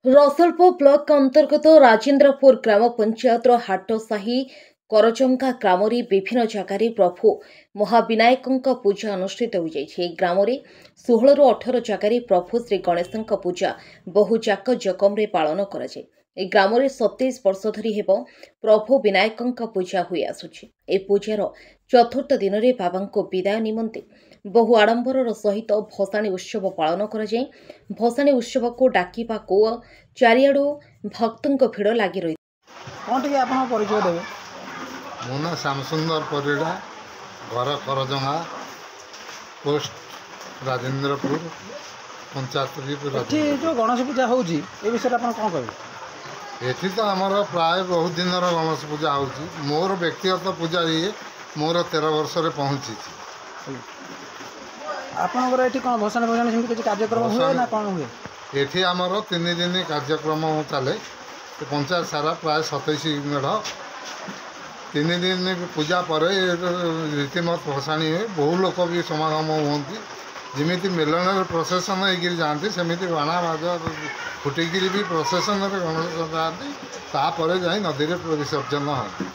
Rasalpur block अंतर्गत राजेन्द्रपुर ग्राम पंचायत हाटसाही करजंगा ग्राम विभिन्न जगार प्रभु महाविनायकों पूजा अनुष्ठित हो जाए। ग्राम 16 ରୁ 18 जगार प्रभु श्री गणेशों पूजा बहु जाक जकम्रे पालन कराए। ग्राम 27 वर्ष धरी हेब प्रभु विनायकों पूजा हुई आसुछि। ए पूजार चतुर्थ दिन में बाबा विदाय निमंते बहु आडंबर सहित भसाणी उत्सव पालन कराए। भसाणी उत्सव को डाकिबा को चारिआडू भक्तों भिड़ लगी रही। परिचय देवे? मो ना श्यामसुंदर परिड़ा, घर करजंगा, पोस्ट राजेन्द्रपुर, पंचायत। जो गणेश पूजा होउची ए विषय आपन कोन कहबे? एठी तो आमर प्राय बहुत दिन गणेश पूजा होउची। मोर व्यक्तिगत पूजा ये मोर 13 वर्ष रे पहुंची। आपनकर एठी कोन भसाणी भसाणी सेमि किछ कार्यक्रम हुए ना कोन हुए? एठी आमर 3 दिन कार्यक्रम चले। पंचायत सारा प्राय 27 मेढ़ 3 दिन पूजा पर रीतिमत भसाणी हुए। बहु लोक भी समागम होती। जमीती मेलन प्रोसेसन होकर जाती सेमती बाणा बाजा फुटिकी भी प्रोसेसन गणेश जाती। तापर जाए नदी में विसर्जन होती।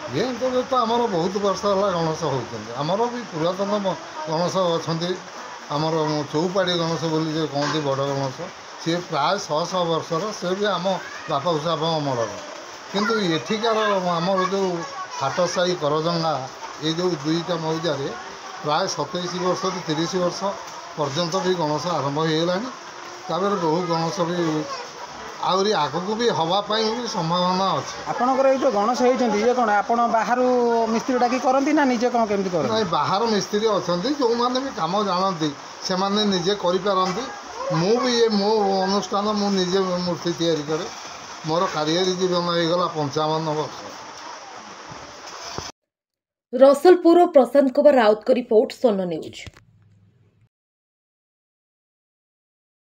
ये तो आमर बहुत वर्ष है गणेश होती। आमर भी पुरातन गणेश अच्छा आमर चौपाड़ी गणेश बोली जो कहते बड़ गणेश सी प्राय 100 वर्षर से भी आम बापा उसाप अमर किंतु एठिकार आमर जो हाटसाही करजंगा ये जो दुईटा मौजार प्राय 27 वर्ष 30 वर्ष पर्यंत भी गणेश आरंभ हो गला। बहु गणेश भी आहरी आगक भी हवापाई भी संभावना अच्छे। आपणकर जो गणेश होती ये कौन आप बाहर मिस्त्री डाकी करती ना निजे कौन केमती कर? नहीं बाहर मिस्त्री अच्छा जो मैंने भी कम जानती से मैंने निजे करपारती। मु भी ये मो अनुष्ठान मुझे मूर्ति तैयारी करे। मोर कार्य जीवन हो गला 55 वर्ष। रसलपुर प्रशांत कुमार राउत को रिपोर्ट सोनो न्यूज।